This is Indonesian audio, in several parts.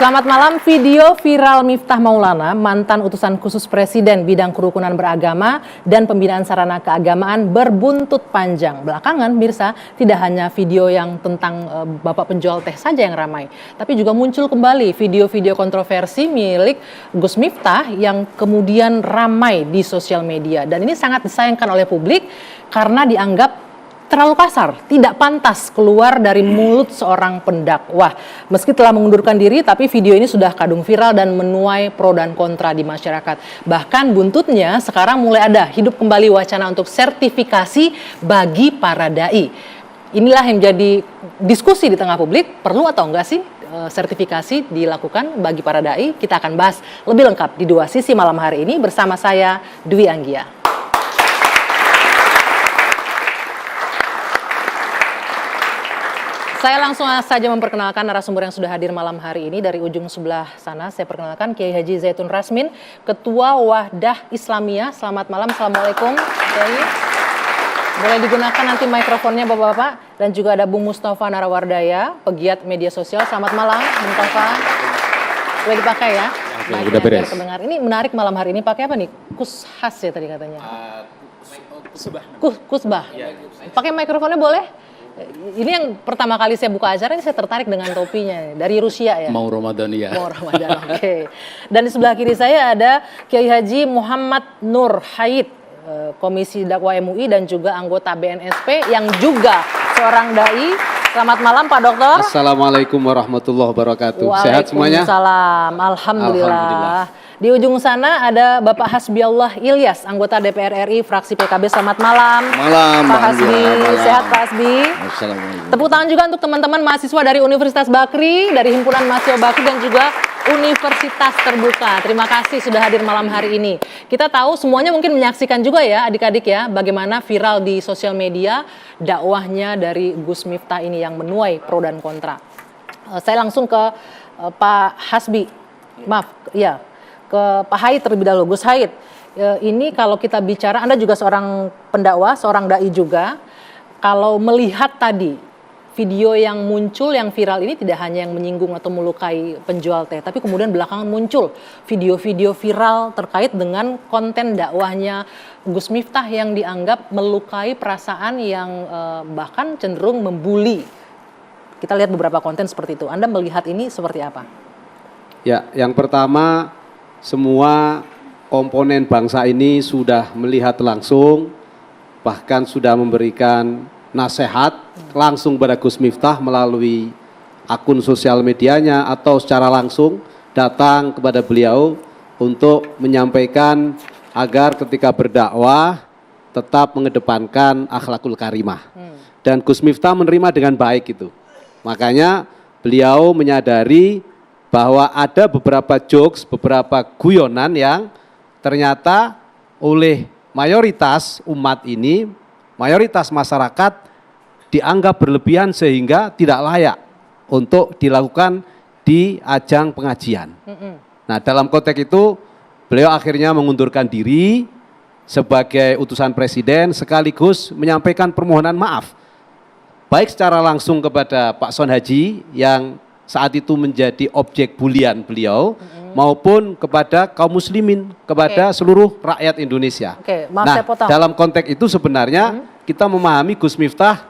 Selamat malam. Video viral Miftah Maulana, mantan utusan khusus Presiden bidang kerukunan beragama dan pembinaan sarana keagamaan berbuntut panjang. Belakangan, mirsa, tidak hanya video yang tentang Bapak penjual teh saja yang ramai, tapi juga muncul kembali video-video kontroversi milik Gus Miftah yang kemudian ramai di sosial media. Dan ini sangat disayangkan oleh publik karena dianggap terlalu kasar, tidak pantas keluar dari mulut seorang pendakwah. Meski telah mengundurkan diri, tapi video ini sudah kadung viral dan menuai pro dan kontra di masyarakat. Bahkan buntutnya sekarang mulai ada hidup kembali wacana untuk sertifikasi bagi para dai. Inilah yang menjadi diskusi di tengah publik, perlu atau enggak sih sertifikasi dilakukan bagi para dai? Kita akan bahas lebih lengkap di Dua Sisi malam hari ini bersama saya, Dwi Anggia. Saya langsung saja memperkenalkan narasumber yang sudah hadir malam hari ini. Dari ujung sebelah sana saya perkenalkan Kiai Haji Zaitun Rasmin, Ketua Wahdah Islamiyah. Selamat malam, Assalamualaikum Kiai. Boleh digunakan nanti mikrofonnya Bapak-Bapak. Dan juga ada Bung Mustafa Narawardaya, pegiat media sosial. Selamat malam Mustafa. Boleh dipakai ya? Oke, udah beres. Pendengar. Ini menarik malam hari ini, pakai apa nih? Kushas ya tadi katanya? Kusbah. Kusbah. Pakai mikrofonnya boleh? Ini yang pertama kali saya buka acara ini saya tertarik dengan topinya dari Rusia ya. Mau Ramadan ya. Mau Ramadan, oke. Dan di sebelah kiri saya ada Kiai Haji Muhammad Nur Haid, Komisi Dakwah MUI dan juga anggota BNSP yang juga seorang dai. Selamat malam Pak Dokter. Assalamualaikum warahmatullahi wabarakatuh. Sehat semuanya? Waalaikumsalam. Alhamdulillah. Di ujung sana ada Bapak Hasbiallah Ilyas, anggota DPR RI, fraksi PKB. Selamat malam. Malam. Pak Hasbi. Sehat Pak Hasbi? Assalamualaikum. Tepuk tangan juga untuk teman-teman mahasiswa dari Universitas Bakri, dari Himpunan Mahasiswa Bakri dan juga Universitas Terbuka. Terima kasih sudah hadir malam hari ini. Kita tahu semuanya mungkin menyaksikan juga ya adik-adik ya, bagaimana viral di sosial media dakwahnya dari Gus Miftah ini yang menuai pro dan kontra. Saya langsung ke Pak Hasbi. Maaf, ya. Ke Pak Haid terlebih dahulu. Gus Haid, ini kalau kita bicara, Anda juga seorang pendakwah, seorang dai juga. Kalau melihat tadi video yang muncul, yang viral ini tidak hanya yang menyinggung atau melukai penjual teh, tapi kemudian belakangan muncul video-video viral terkait dengan konten dakwahnya Gus Miftah yang dianggap melukai perasaan yang bahkan cenderung membuli. Kita lihat beberapa konten seperti itu. Anda melihat ini seperti apa? Ya, yang pertama, semua komponen bangsa ini sudah melihat langsung, bahkan sudah memberikan nasihat langsung pada Gus Miftah melalui akun sosial medianya atau secara langsung datang kepada beliau untuk menyampaikan agar ketika berdakwah tetap mengedepankan akhlakul karimah. Dan Gus Miftah menerima dengan baik itu. Makanya beliau menyadari bahwa ada beberapa jokes, beberapa guyonan yang ternyata oleh mayoritas umat ini, mayoritas masyarakat dianggap berlebihan sehingga tidak layak untuk dilakukan di ajang pengajian. Nah, dalam konteks itu beliau akhirnya mengundurkan diri sebagai utusan presiden sekaligus menyampaikan permohonan maaf baik secara langsung kepada Pak Son Haji yang saat itu menjadi objek bulian beliau, maupun kepada kaum muslimin, kepada seluruh rakyat Indonesia. Maaf, nah, saya potong. dalam konteks itu sebenarnya kita memahami Gus Miftah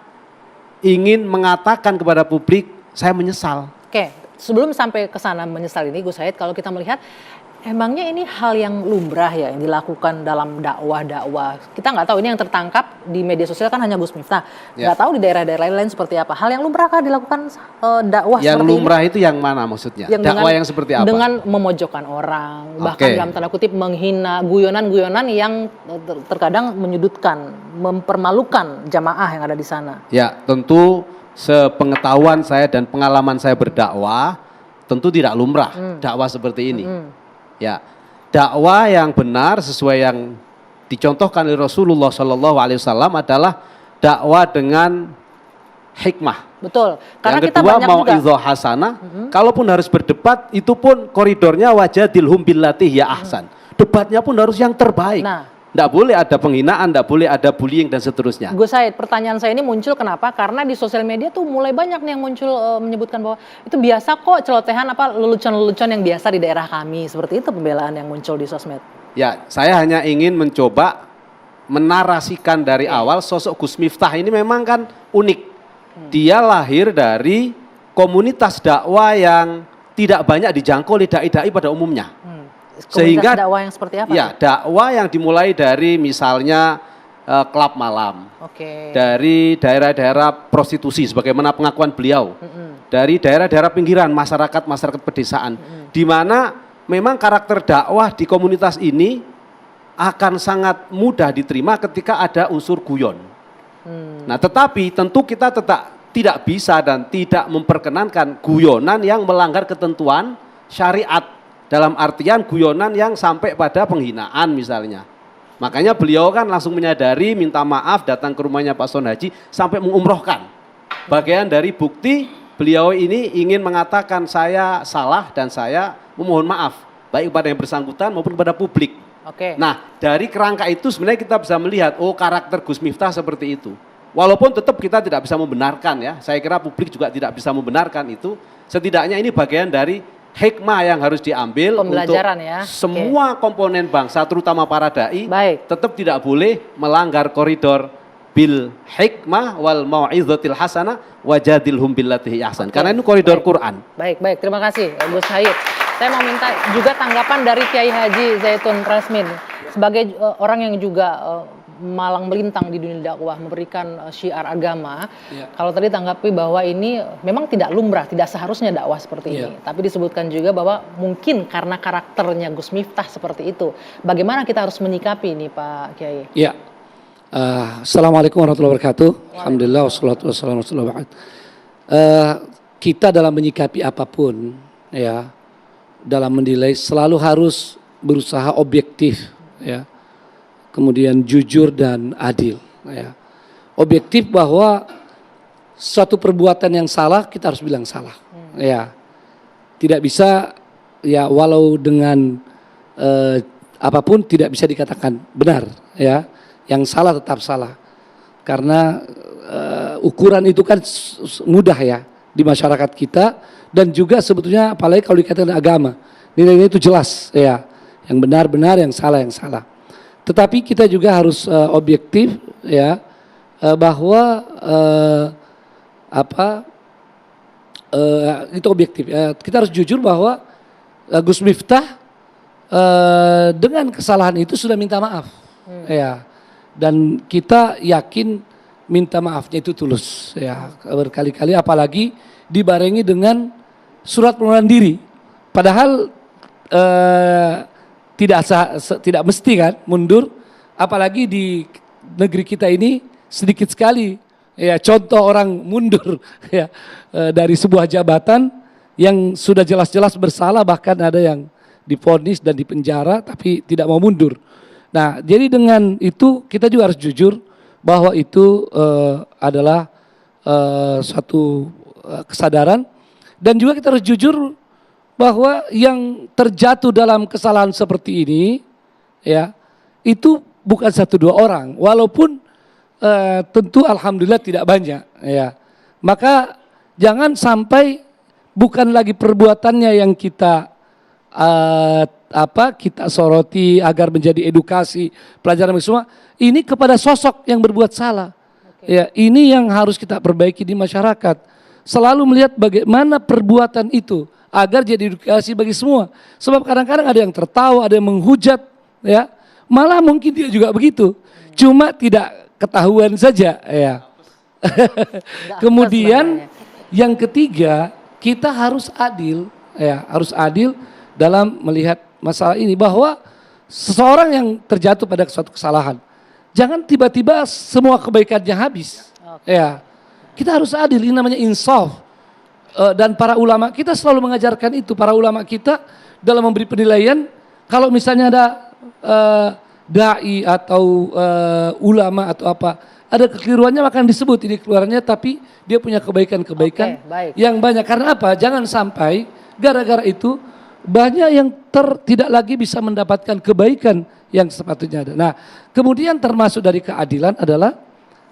ingin mengatakan kepada publik, saya menyesal. Sebelum sampai ke sana menyesal ini, Gus Said, kalau kita melihat, emangnya ini hal yang lumrah ya yang dilakukan dalam dakwah-dakwah. Kita nggak tahu, ini yang tertangkap di media sosial kan hanya Gus Miftah. Nggak tahu di daerah-daerah lain seperti apa. Hal yang lumrah kah dilakukan dakwah yang seperti lumrah ini? Itu yang mana maksudnya? Yang dakwah yang seperti apa? Dengan memojokkan orang, bahkan dalam tanda kutip menghina, guyonan-guyonan yang terkadang menyudutkan, mempermalukan jamaah yang ada di sana. Ya, tentu sepengetahuan saya dan pengalaman saya berdakwah, tentu tidak lumrah dakwah seperti ini. Ya, dakwah yang benar sesuai yang dicontohkan oleh Rasulullah SAW adalah dakwah dengan hikmah. Betul. Karena yang kita kedua banyak mau idho hasanah. Kalaupun harus berdebat, itu pun koridornya wajadilhum billati ya ahsan. Debatnya pun harus yang terbaik. Tidak boleh ada penghinaan, tidak boleh ada bullying dan seterusnya. Gus Said, pertanyaan saya ini muncul kenapa? Karena di sosial media tuh mulai banyak nih yang muncul menyebutkan bahwa itu biasa kok celotehan apa lelucon-lelucon yang biasa di daerah kami. Seperti itu pembelaan yang muncul di sosmed. Ya, saya hanya ingin mencoba menarasikan dari awal sosok Gus Miftah ini memang kan unik. Dia lahir dari komunitas dakwah yang tidak banyak dijangkau oleh dai-dai pada umumnya. Sehingga dakwah yang seperti apa? Ya, dakwah yang dimulai dari misalnya klub malam. Dari daerah-daerah prostitusi sebagaimana pengakuan beliau. Dari daerah-daerah pinggiran, masyarakat pedesaan. Di mana memang karakter dakwah di komunitas ini akan sangat mudah diterima ketika ada unsur guyon. Nah, tetapi tentu kita tidak bisa dan tidak memperkenankan guyonan yang melanggar ketentuan syariat. Dalam artian guyonan yang sampai pada penghinaan misalnya. Makanya beliau kan langsung menyadari, minta maaf, datang ke rumahnya Pak Son Haji sampai mengumrohkan. Bagian dari bukti beliau ini ingin mengatakan saya salah dan saya memohon maaf. Baik kepada yang bersangkutan maupun kepada publik. Nah, dari kerangka itu sebenarnya kita bisa melihat, oh karakter Gus Miftah seperti itu. Walaupun tetap kita tidak bisa membenarkan ya. Saya kira publik juga tidak bisa membenarkan itu. Setidaknya ini bagian dari hikmah yang harus diambil untuk ya. Semua komponen bangsa terutama para dai tetap tidak boleh melanggar koridor bil hikmah wal mau'izatil hasanah wajadilhum billati ahsan. Karena ini koridor Quran. Baik, terima kasih Gus Said. Saya mau minta juga tanggapan dari Kiai Haji Zaitun Rasmin sebagai orang yang juga malang melintang di dunia dakwah, memberikan syiar agama. Kalau tadi tanggapi bahwa ini memang tidak lumrah, tidak seharusnya dakwah seperti ini. Tapi disebutkan juga bahwa mungkin karena karakternya Gus Miftah seperti itu. Bagaimana kita harus menyikapi ini Pak Kiai? Ya, Assalamualaikum warahmatullahi wabarakatuh. Alhamdulillah wassalatu wassalamu ala rasulillah. Kita dalam menyikapi apapun, ya, dalam menilai selalu harus berusaha objektif, ya. Kemudian jujur dan adil. Ya. Objektif bahwa suatu perbuatan yang salah kita harus bilang salah. Ya, tidak bisa ya walau dengan apapun tidak bisa dikatakan benar. Ya, yang salah tetap salah. Karena ukuran itu kan mudah ya di masyarakat kita dan juga sebetulnya apalagi kalau dikatakan agama nilainya itu jelas ya. Yang benar, yang salah. Tetapi kita juga harus objektif ya bahwa itu objektif. Kita harus jujur bahwa Gus Miftah dengan kesalahan itu sudah minta maaf. Ya. Dan kita yakin minta maafnya itu tulus ya berkali-kali apalagi dibarengi dengan surat pengunduran diri. Padahal tidak mesti kan mundur, apalagi di negeri kita ini sedikit sekali ya contoh orang mundur ya dari sebuah jabatan yang sudah jelas-jelas bersalah, bahkan ada yang divonis dan dipenjara tapi tidak mau mundur. Nah, jadi dengan itu kita juga harus jujur bahwa itu adalah suatu kesadaran dan juga kita harus jujur bahwa yang terjatuh dalam kesalahan seperti ini ya itu bukan 1-2 orang walaupun tentu alhamdulillah tidak banyak ya. Maka jangan sampai bukan lagi perbuatannya yang kita kita soroti agar menjadi edukasi pelajaran semua, ini kepada sosok yang berbuat salah. Ya, ini yang harus kita perbaiki di masyarakat. Selalu melihat bagaimana perbuatan itu agar jadi edukasi bagi semua. Sebab kadang-kadang ada yang tertawa, ada yang menghujat, ya. Malah mungkin dia juga begitu. Cuma tidak ketahuan saja, ya. Kemudian yang ketiga, kita harus adil, ya, harus adil dalam melihat masalah ini bahwa seseorang yang terjatuh pada suatu kesalahan, jangan tiba-tiba semua kebaikannya habis. Ya. Kita harus adil, ini namanya insaf. Dan para ulama kita selalu mengajarkan itu. Para ulama kita dalam memberi penilaian, kalau misalnya ada dai atau ulama atau apa, ada kekeliruannya akan disebut ini keluarannya, tapi dia punya kebaikan-kebaikan yang banyak. Karena apa? Jangan sampai gara-gara itu banyak yang tidak lagi bisa mendapatkan kebaikan yang sepatutnya ada. Nah, kemudian termasuk dari keadilan adalah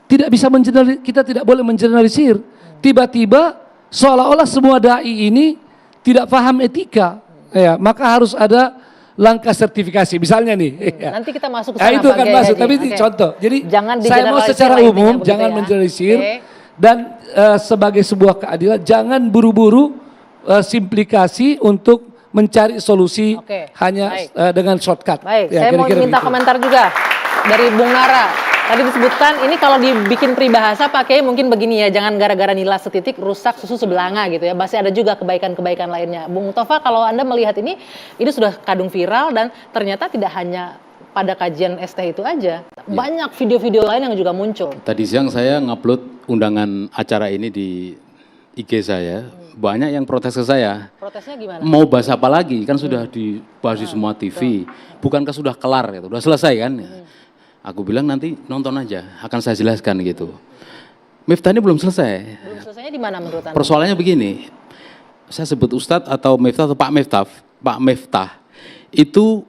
kita tidak boleh mengeneralisir. Tiba-tiba seolah-olah semua dai ini tidak paham etika. Ya, maka harus ada langkah sertifikasi. Misalnya nih. Nanti kita masuk ke sana. Itu kan Pak masuk, Haji. tapi ini contoh. Jadi jangan saya mau digeneralisir secara lah intinya umum, begitu jangan ya. mengeneralisir. Oke. Dan sebagai sebuah keadilan, jangan buru-buru simplikasi untuk mencari solusi Oke, hanya baik. Dengan shortcut. Baik, Ya, saya mau kira-kira minta begitu. komentar juga dari Bung Nara. Tadi disebutkan ini kalau dibikin peribahasa pakai mungkin begini ya, jangan gara-gara nilai setitik rusak susu sebelanga gitu ya. Pasti ada juga kebaikan-kebaikan lainnya. Bung Tova, kalau Anda melihat ini sudah kadung viral dan ternyata tidak hanya pada kajian ST itu aja. Banyak video-video lain yang juga muncul. Tadi siang saya ngupload undangan acara ini di IG saya. Banyak yang protes ke saya. Protesnya gimana? Mau bahas apa lagi? Kan sudah dibahas di semua TV. Bukankah sudah kelar gitu? Sudah selesai kan? Aku bilang nanti nonton aja, akan saya jelaskan gitu. Miftah ini belum selesai. Belum selesainya di mana menurut Anda? Persoalannya begini, saya sebut Ustadz atau Miftah atau Pak Miftah, itu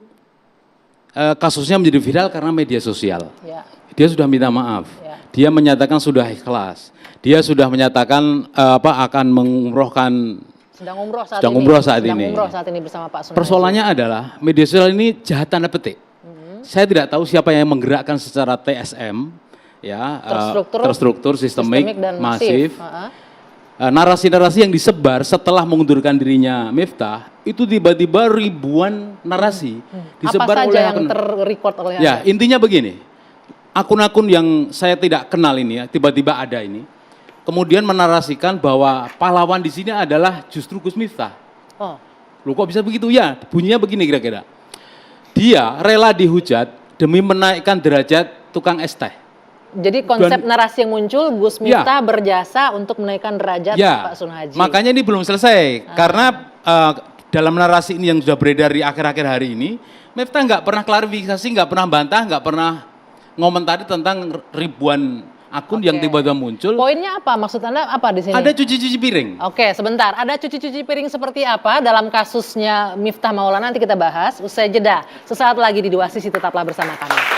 kasusnya menjadi viral karena media sosial. Ya. Dia sudah minta maaf, Ya. dia menyatakan sudah ikhlas, dia sudah menyatakan akan mengumrohkan. Sedang umroh saat Sedang ini. umroh saat Sedang ini. umroh saat ini bersama Pak Sunarso. Persoalannya adalah media sosial ini jahat tanda petik. Saya tidak tahu siapa yang menggerakkan secara TSM, ya, terstruktur, sistemik, dan masif. Ha-ha. Narasi-narasi yang disebar setelah mengundurkan dirinya Miftah itu tiba-tiba ribuan narasi Apa disebar saja oleh yang ter-record oleh Ya, Anda? intinya begini. Akun-akun yang saya tidak kenal ini ya, tiba-tiba ada ini. Kemudian menarasikan bahwa pahlawan di sini adalah justru Gus Miftah. Oh, Loh kok bisa begitu? Ya, bunyinya begini kira-kira. Dia rela dihujat demi menaikkan derajat tukang es teh. jadi konsep narasi yang muncul Gus Miftah berjasa untuk menaikkan derajat Ya, Pak Sun Haji. makanya ini belum selesai. Karena dalam narasi ini yang sudah beredar di akhir-akhir hari ini, Miftah nggak pernah klarifikasi, nggak pernah bantah, nggak pernah ngomentari tentang ribuan akun yang tiba-tiba muncul. Poinnya apa? Maksud Anda apa di sini? Ada cuci-cuci piring. Oke, sebentar. Ada cuci-cuci piring seperti apa dalam kasusnya Miftah Maulana, nanti kita bahas usai jeda. Sesaat lagi di Dua Sisi, tetaplah bersama kami.